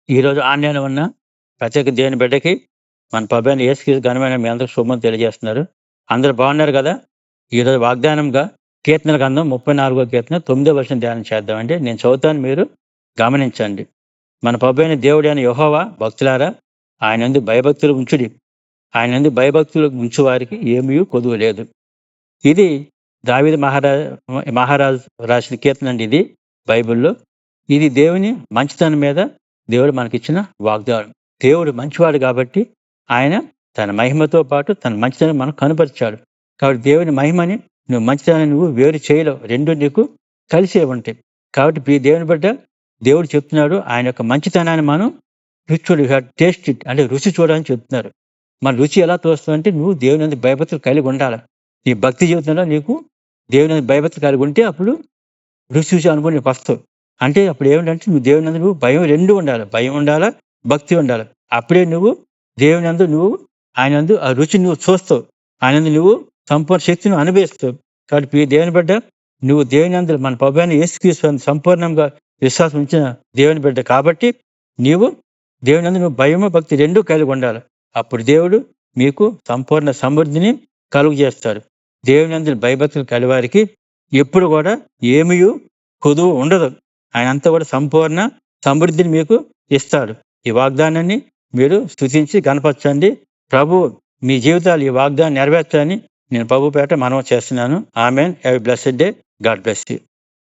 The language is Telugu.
ఈరోజు ఆన్‌లైన్‌లో ఉన్న ప్రత్యేక దేవుని బిడ్డకి మన ప్రభువైన యేసుక్రీస్తు ఘనమైన మీ అందరికి శుభం తెలియజేస్తున్నారు. అందరూ బాగున్నారు గదా! ఈరోజు వాగ్దానంగా కీర్తనల గ్రంథం 34 కీర్తన 9 వచనం ధ్యానం చేద్దామండి. నేను చదువుతాను మీరు గమనించండి. మన ప్రభువైన దేవుడైన యెహోవా భక్తులారా ఆయనందు భయభక్తులు ఉంచుడి. ఆయనందు భయభక్తులు ఉంచు వారికి ఏమీ కొదువ లేదు. ఇది దావీదు మహారాజు రాసిన కీర్తన అండి ఇది బైబిల్‌లో. ఇది దేవుని మంచితనం మీద దేవుడు మనకిచ్చిన వాగ్దానం. దేవుడు మంచివాడు కాబట్టి ఆయన తన మహిమతో పాటు తన మంచితనం మనకు కనపరిచాడు. కాబట్టి దేవుని మహిమని నువ్వు మంచితనాన్ని నువ్వు వేరు చేయలేవు. 2 నీకు కలిసే ఉంటాయి. కాబట్టి ప్రియ దేవుని బిడ్డ దేవుడు చెప్తున్నాడు ఆయన యొక్క మంచితనాన్ని మనం రుచి టేస్ట్ ఇట్ అంటే రుచి చూడాలని చెప్తున్నారు. మన రుచి ఎలా తోస్తుందంటే నువ్వు దేవుని యందు భయభక్తులు కలిగి ఉండాలి. నీ భక్తి జీవితంలో నీకు దేవుని యందు భయభక్తులు కలిగి ఉంటే అప్పుడు రుచి చూసే అనుభవం నీకు వస్తావు. అంటే అప్పుడు ఏమిటంటే నువ్వు దేవుని యందు నువ్వు భయం 2 ఉండాలి. భయం ఉండాలా, భక్తి ఉండాలి. అప్పుడే నువ్వు దేవుని యందు నువ్వు ఆయన యందు ఆ రుచిని నువ్వు చూస్తావు. ఆయన యందు నువ్వు సంపూర్ణ శక్తిని అనుభవిస్తావు. కాబట్టి ప్రియ దేవుని బిడ్డ నువ్వు దేవుని యందు మన ప్రభువైన యేసుక్రీస్తు యందు సంపూర్ణంగా విశ్వాసం ఉంచిన దేవుని బిడ్డ కాబట్టి నీవు దేవుని యందు నువ్వు భయము, భక్తి 2 కలిగి ఉండాలి. అప్పుడు దేవుడు మీకు సంపూర్ణ సమృద్ధిని కలుగజేస్తాడు. దేవుని యందు భయభక్తులు కలివారికి ఎప్పుడు కూడా ఏమీయు కొదువ ఉండదు. ఆయన అంతా కూడా సంపూర్ణ సమృద్ధిని మీకు ఇస్తాడు. ఈ వాగ్దానాన్ని మీరు స్తుతించి గణపరచండి. ప్రభు మీ జీవితాలు ఈ వాగ్దానం నెరవేర్చాలని నేను ప్రభు పేట మనవి చేస్తున్నాను. Amen. Have a blessed day. God bless you.